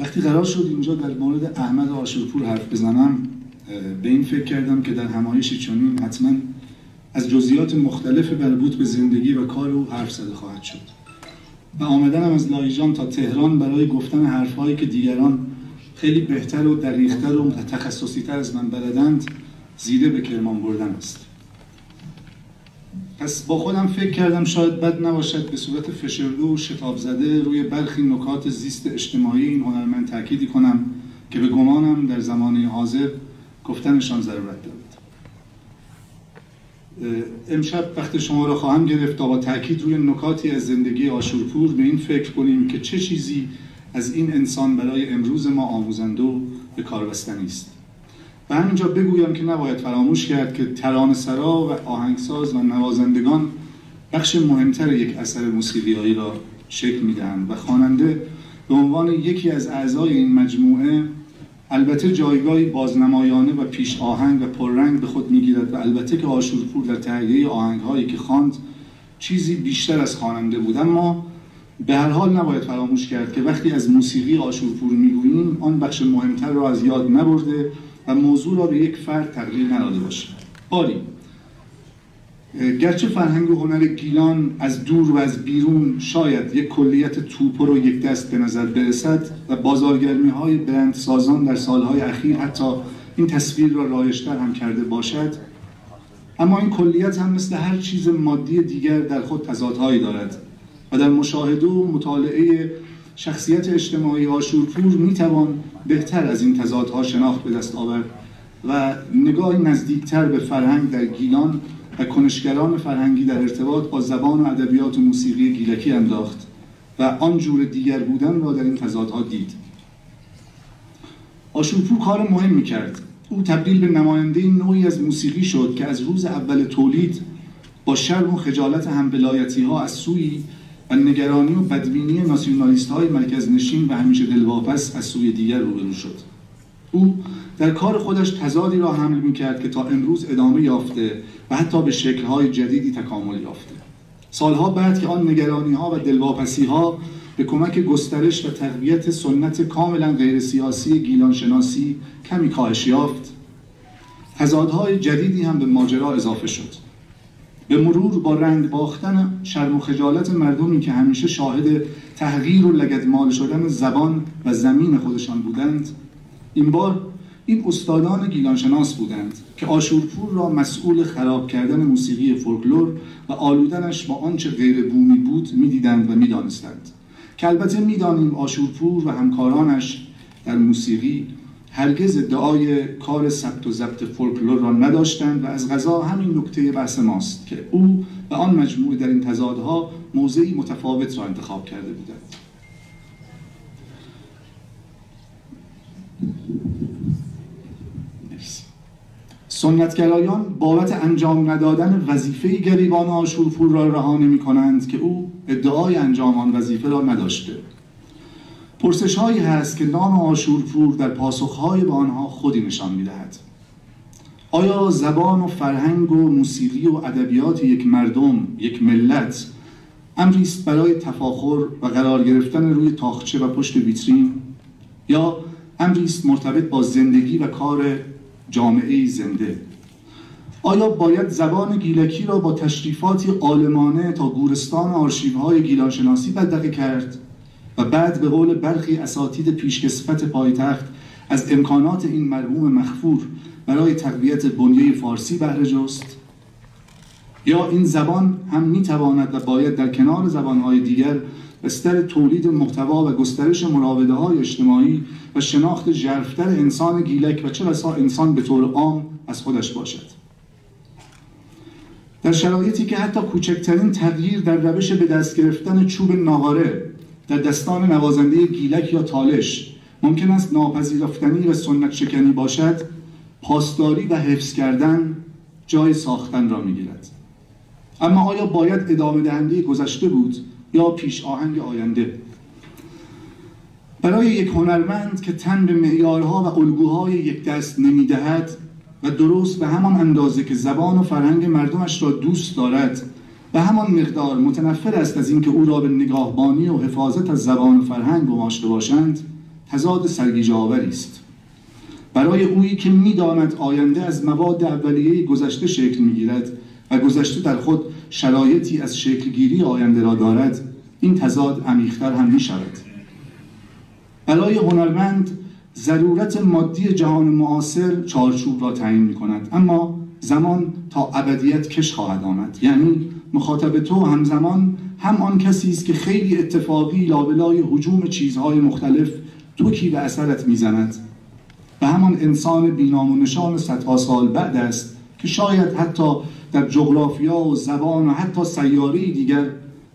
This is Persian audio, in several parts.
وقتی قرار شد اینجا در مورد احمد عاشورپور حرف بزنم، به این فکر کردم که در همایشی چنین حتما از جزئیات مختلف مربوط به زندگی و کار او حرف زده خواهد شد و آمدنم از لاهیجان تا تهران برای گفتن حرفهایی که دیگران خیلی بهتر و دقیق‌تر و تخصصی‌تر از من بلدند زیده به کرمان بردن است. پس با خودم فکر کردم شاید بد نباشد به صورت فشرده و شتاب زده روی برخی نکات زیست اجتماعی این هنرمند تأکیدی کنم که به گمانم در زمانه حاضر گفتنشان ضرورت دارد. امشب وقت شما را خواهم گرفت تا با تأکید روی نکاتی از زندگی عاشورپور به این فکر کنیم که چه چیزی از این انسان برای امروز ما آموزنده و به کار بستنی است. و همینجا بگویم که نباید فراموش کرد که ترانه‌سرا و آهنگساز و نوازندگان بخش مهمتر یک اثر موسیقیایی را شکل می‌دهند و خواننده به عنوان یکی از اعضای این مجموعه البته جایگاهی بازنمایانه و پیش آهنگ و پررنگ به خود می‌گیرد و البته که عاشورپور در تهیه آهنگ‌هایی که خواند چیزی بیشتر از خواننده بود، اما به هر حال نباید فراموش کرد که وقتی از موسیقی عاشورپور می‌گوییم آن بخش مهمتر را از یاد نبرده و موضوع را به یک فرد تقلیل نداده باشیم. باری گرچه فرهنگ و هنر گیلان از دور و از بیرون شاید یک کلیت توپر و یک دست به نظر برسد و بازارگرمی‌های برندسازان در سالهای اخیر حتی این تصویر را رایج‌تر هم کرده باشد، اما این کلیت هم مثل هر چیز مادی دیگر در خود تضادهایی دارد و در مشاهده و مطالعه شخصیت اجتماعی عاشورپور میتوان بهتر از این تضادها شناخت به دست آورد و نگاهی نزدیکتر به فرهنگ در گیلان و کنشگران فرهنگی در ارتباط با زبان و ادبیات و موسیقی گیلکی انداخت و آن جور دیگر بودن را در این تضادها دید. عاشورپور کار مهمی کرد. او تبدیل به نماینده نوعی از موسیقی شد که از روز اول تولید با شرم و خجالت همولایتی‌ها از سوی و نگرانی و بدبینی ناسیونالیست‌های مرکزنشین و همیشه دلواپس از سوی دیگر روبرو شد. او در کار خودش تضادی را حمل می‌کرد که تا امروز ادامه یافته و حتی به شکل‌های جدیدی تکامل یافته. سالها بعد که آن نگرانی‌ها و دلواپسی‌ها به کمک گسترش و تقویت سنت کاملا غیر سیاسی گیلانشناسی کمی کاهش یافت، تضادهای جدیدی هم به ماجرا اضافه شد. به مرور با رنگ باختن شرم و خجالت مردمی که همیشه شاهد تحقیر و لگدمال شدن زبان و زمین خودشان بودند، این بار این استادان گیلانشناس بودند که عاشورپور را مسئول خراب کردن موسیقی فولکلور و آلودنش با آنچه غیر بومی بود می‌دیدند و می‌دانستند که البته می‌دانیم عاشورپور و همکارانش در موسیقی هرگز ادعای کار ثبت و ضبط فولکلور را نداشتند و از قضا همین نکته بحث ماست که او و آن مجموعه در این تضادها موضعی متفاوت را انتخاب کرده بودند. سنتگرایان بابت انجام ندادن وظیفه گریبان عاشورپور را رها نمی‌کنند که او ادعای انجام آن وظیفه را نداشته. پرسش‌هایی هست که نام عاشورپور در پاسخ‌های به آنها خودی نشان می‌دهد. آیا زبان و فرهنگ و موسیقی و ادبیات یک مردم، یک ملت، امری است برای تفاخر و قرار گرفتن روی تاقچه و پشت ویترین، یا امری است مرتبط با زندگی و کار جامعه‌ای زنده؟ آیا باید زبان گیلکی را با تشریفاتی عالمانه تا گورستان آرشیوهای گیلانشناسی بدرقه کرد و بعد به قول برخی اساتید پیشکسوت پایتخت از امکانات این مرحوم مغفور برای تقویت بنیه فارسی بهره جست؟ یا این زبان هم میتواند و باید در کنار زبانهای دیگر بستر تولید محتوا و گسترش مراوده‌های اجتماعی و شناخت ژرف‌تر انسان گیلک و چه بسا انسان به طور عام از خودش باشد؟ در شرایطی که حتی کوچکترین تغییر در روش به دست گرفتن چوب ناقاره در دستان نوازنده گیلک یا تالش ممکن است ناپذیرفتنی و سنت شکنی باشد، پاسداری و حفظ کردن جای ساختن را می‌گیرد. اما آیا باید ادامه دهنده گذشته بود یا پیش آهنگ آینده؟ برای یک هنرمند که تن به معیارها و الگوهای یک دست نمی‌دهد و درست به همان اندازه که زبان و فرهنگ مردمش را دوست دارد به همان مقدار متنفر است از اینکه او را به نگاهبانی و حفاظت از زبان و فرهنگ گماشته باشند، تضاد سرگیجه‌آوری است. برای اویی که می‌داند آینده از مواد اولیه گذشته شکل می‌گیرد و گذشته در خود شرایطی از شکلگیری آینده را دارد، این تضاد عمیق‌تر هم می‌شود. برای هنرمند ضرورت مادی جهان معاصر چارچوب را تعیین می‌کند، اما زمان تا ابدیت کش خواهد آمد. یعنی مخاطب تو همزمان هم آن کسی است که خیلی اتفاقی لابلای هجوم چیزهای مختلف توکی به اثرت میزند و همان انسان بینام و نشان صدها سال بعد است که شاید حتی در جغرافیا و زبان و حتی سیاره‌ای دیگر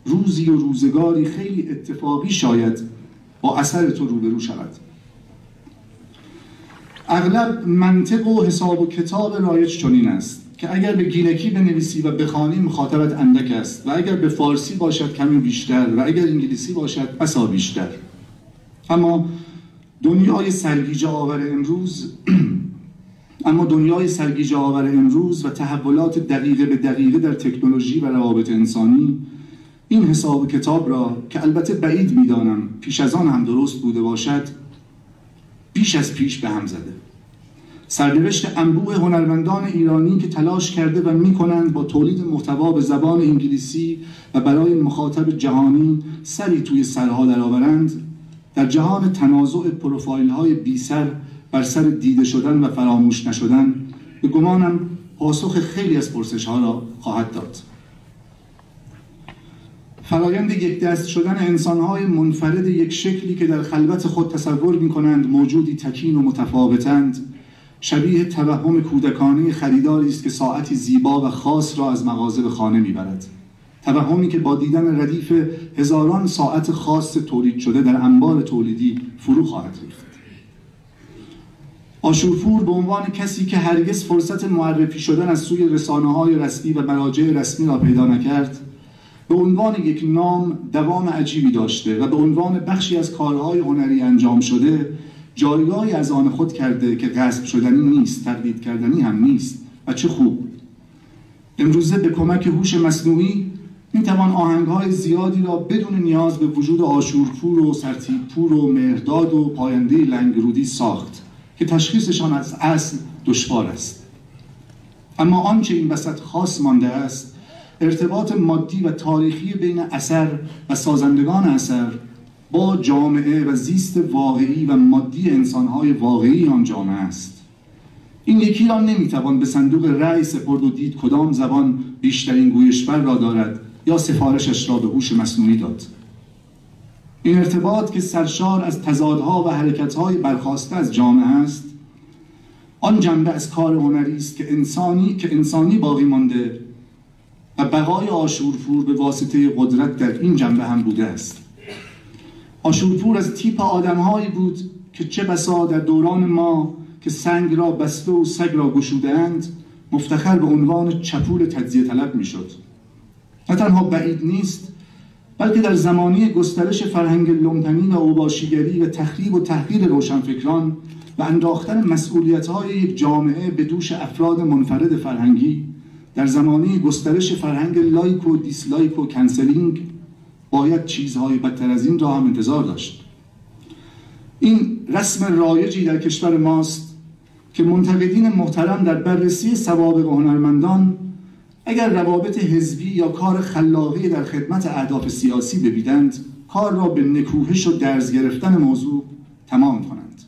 روزی و روزگاری خیلی اتفاقی شاید با اثر تو روبرو شود. اغلب منطق و حساب و کتاب رایج چنین است که اگر به گیلکی بنویسی و بخوانی مخاطبت اندک است و اگر به فارسی باشد کمی بیشتر و اگر انگلیسی باشد بسا بیشتر. اما دنیای سرگیجه آور امروز و تحولات دقیقه به دقیقه در تکنولوژی و روابط انسانی این حساب و کتاب را که البته بعید می‌دانم پیش از آن هم درست بوده باشد بیش از پیش به هم زده. سرنوشت انبوه هنرمندان ایرانی که تلاش کرده و می‌کنند با تولید محتوا به زبان انگلیسی و برای مخاطب جهانی سری توی سرها درآورند، در جهان تنازع پروفایل‌های بی سر بر سر دیده شدن و فراموش نشدن به گمانم پاسخ خیلی از پرسش‌ها را خواهد داد. فرایند یک دست شدن انسان‌های منفرد یک شکلی که در خلوت خود تصور می‌کنند موجودی تکین و متفاوتند، شبیه توهم کودکانه خریداری است که ساعتی زیبا و خاص را از مغازه به خانه می‌برد. توهمی که با دیدن ردیف هزاران ساعت خاص تولید شده در انبار تولیدی فرو خواهد ریخت. آشورپور به عنوان کسی که هرگز فرصت معرفی شدن از سوی رسانه‌های رسمی و مراجع رسمی را پیدا نکرد، به عنوان یک نام دوام عجیبی داشته و به عنوان بخشی از کارهای هنری انجام شده جایگاهی از آن خود کرده که غصب شدنی نیست، تقلید کردنی هم نیست. و چه خوب. امروزه به کمک هوش مصنوعی میتوان آهنگ‌های زیادی را بدون نیاز به وجود آشورپور و سرتیپور و مهرداد و پاینده لنگرودی ساخت که تشخیصشان از اصل دشوار است. اما آنچه این وسط خاص مانده است ارتباط مادی و تاریخی بین اثر و سازندگان اثر با جامعه و زیست واقعی و مادی انسان‌های واقعی آن جامعه است. این یکی را نمیتوان به صندوق رأی سپرد و دید کدام زبان بیشترین گویشبر را دارد یا سفارشش را به هوش مصنوعی داد. این ارتباط که سرشار از تضادها و حرکت‌های برخاسته از جامعه است، آن جنبه از کار هنری است که انسانی باقی مانده و بقای آشورپور به واسطه قدرت در این جنبه هم بوده است. آشورپور از تیپ آدم‌هایی بود که چه بسا در دوران ما که سنگ را بسته و سگ را گشوده‌اند مفتخر به عنوان چپول تجزیه طلب می‌شد. نه تنها بعید نیست بلکه در زمانی گسترش فرهنگ لومپنی و اوباشیگری و تخریب و تحقیر روشنفکران و انداختن مسئولیت‌های یک جامعه به دوش افراد منفرد فرهنگی، در زمانی گسترش فرهنگ لایک و دیسلایک و کنسلینگ باید چیزهای بدتر از این را هم انتظار داشت. این رسم رایجی در کشور ماست که منتقدین محترم در بررسی سوابق هنرمندان اگر روابط حزبی یا کار خلاقی در خدمت اهداف سیاسی ببینند، کار را به نکوهش و درز گرفتن موضوع تمام کنند.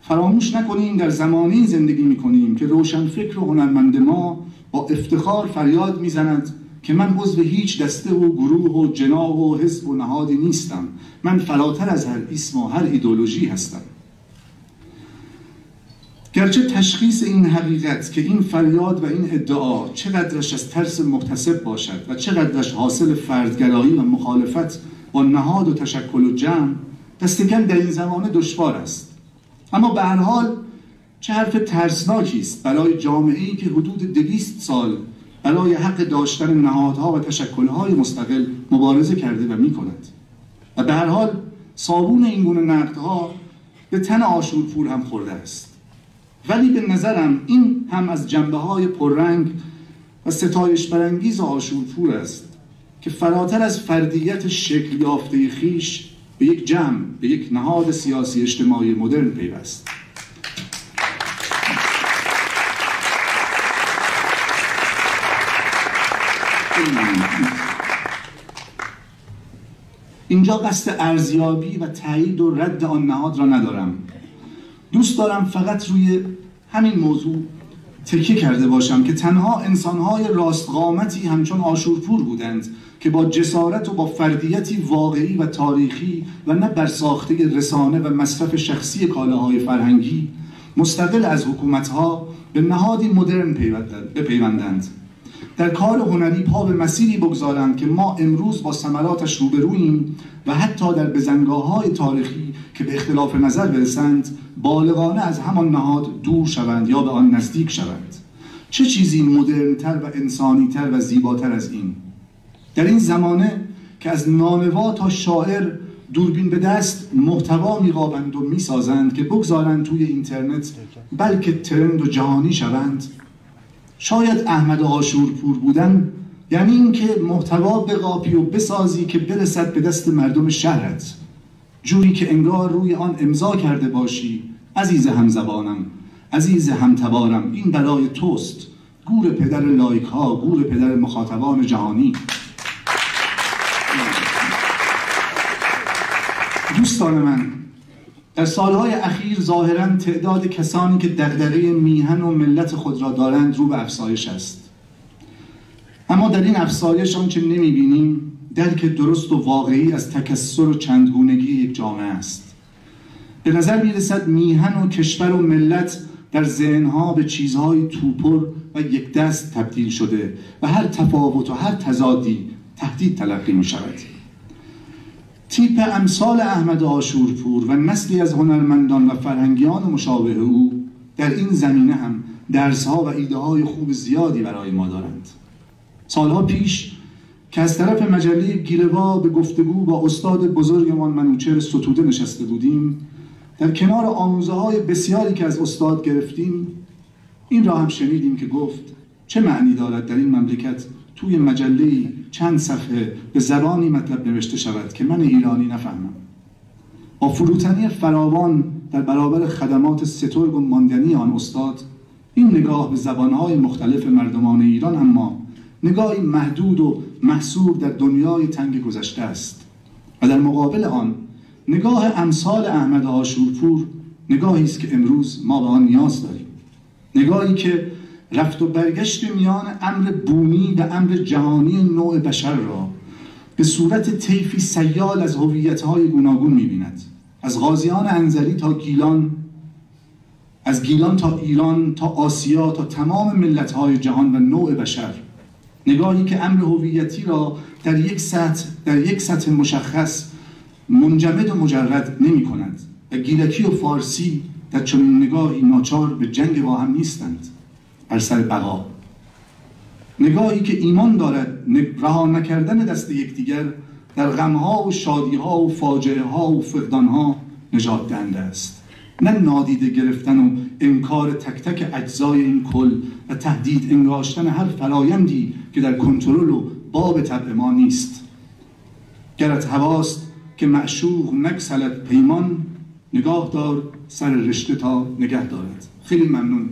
فراموش نکنیم در زمانی زندگی می‌کنیم که روشنفکر و هنرمند ما با افتخار فریاد می‌زند که من عضو هیچ دسته و گروه و جناح و حزب و نهادی نیستم. من فراتر از هر اسم و هر ایدئولوژی هستم. گرچه تشخیص این حقیقت که این فریاد و این ادعا چقدرش از ترس مکتسب باشد و چقدرش حاصل فردگرایی و مخالفت با نهاد و تشکل و جمع دست کم در این زمانه دشوار است. اما به هر حال چه حرف ترسناکی است برای جامعه‌ای که حدود 200 سال برای حق داشتن نهادها و تشکل‌های مستقل مبارزه کرده و می‌کند. و به هر حال صابون این گونه نقدها به تن آشورپور هم خورده است. ولی به نظرم این هم از جنبه‌های پررنگ و ستایش برانگیز آشورپور است که فراتر از فردیت شکل یافته خویش به یک جمع، به یک نهاد سیاسی اجتماعی مدرن پیوست. اینجا قصد ارزیابی و تایید و رد آن نهاد را ندارم. دوست دارم فقط روی همین موضوع تکیه کرده باشم که تنها انسانهای راستقامتی همچون آشورپور بودند که با جسارت و با فردیتی واقعی و تاریخی و نه برساخته رسانه و مصرف شخصی کالاهای فرهنگی مستقل از حکومتها به نهادی مدرن بپیوندند، در کار هنری پا به مسیری بگذارند که ما امروز با ثمراتش روبروییم و حتی در بزنگاه‌های تاریخی که به اختلاف نظر برسند بالغانه از همان نهاد دور شوند یا به آن نزدیک شوند. چه چیزی مدرن‌تر و انسانی‌تر و زیباتر از این؟ در این زمانه که از نانوا تا شاعر دوربین به دست محتوا می‌قابند و می‌سازند که بگذارند توی اینترنت بلکه ترند و جهانی شوند، شاید احمد آشورپور بودن یعنی اینکه محتوا بقاپی و بسازی که برسد به دست مردم شهرت، جوری که انگار روی آن امضا کرده باشی عزیز همزبانم، عزیز همتبارم، این برای توست، گور پدر لایک ها، گور پدر مخاطبان جهانی. دوستان من، در سالهای اخیر ظاهراً تعداد کسانی که دغدغه میهن و ملت خود را دارند رو به افزایش است. اما در این افزایش آنچه نمی‌بینیم درک درست و واقعی از تکثر و چندگونگی یک جامعه است. به نظر می‌رسد میهن و کشور و ملت در ذهن‌ها به چیزهای توپر و یک دست تبدیل شده و هر تفاوت و هر تضادی تهدید تلقی می‌شود. تیپ امثال احمد آشورپور و نسلی از هنرمندان و فرهنگیان مشابه او در این زمینه هم درس‌ها و ایده‌های خوب زیادی برای ما دارند. سالها پیش که از طرف مجله گیلوا به گفتگو با استاد بزرگمان منوچهر ستوده نشسته بودیم، در کنار آموزه‌های بسیاری که از استاد گرفتیم این را هم شنیدیم که گفت چه معنی دارد در این مملکت توی مجله‌ای چند صفحه به زبانی مطلب نوشته شود که من ایرانی نفهمم. با فروتنی فراوان در برابر خدمات سترگ و ماندنی آن استاد، این نگاه به زبانهای مختلف مردمان ایران اما نگاهی محدود و محصور در دنیای تنگ گذشته است و در مقابل آن نگاه امثال احمد آشورپور نگاهی است که امروز ما به آن نیاز داریم. نگاهی که رفت و برگشت میان امر بومی و امر جهانی نوع بشر را به صورت طیفی سیال از هویت‌های گوناگون می‌بیند، از غازیان انزلی تا گیلان، از گیلان تا ایران تا آسیا تا تمام ملت‌های جهان و نوع بشر. نگاهی که امر هویتی را در یک سطح مشخص منجمد و مجرد نمی‌کند و گیلکی و فارسی در چنین نگاهی ناچار به جنگ با هم نیستند بر سر بقا. نگاهی که ایمان دارد رها نکردن دست یکدیگر در غمها و شادیها و فاجعه‌ها و فقدانها نجات دهنده است، نه نادیده گرفتن و انکار تک تک اجزای این کل و تهدید انگاشتن هر فرایندی که در کنترل و باب طبع ما نیست. گرت هواست که معشوق نگسلد پیمان، نگاه دار سر رشته تا نگه دارد. خیلی ممنون.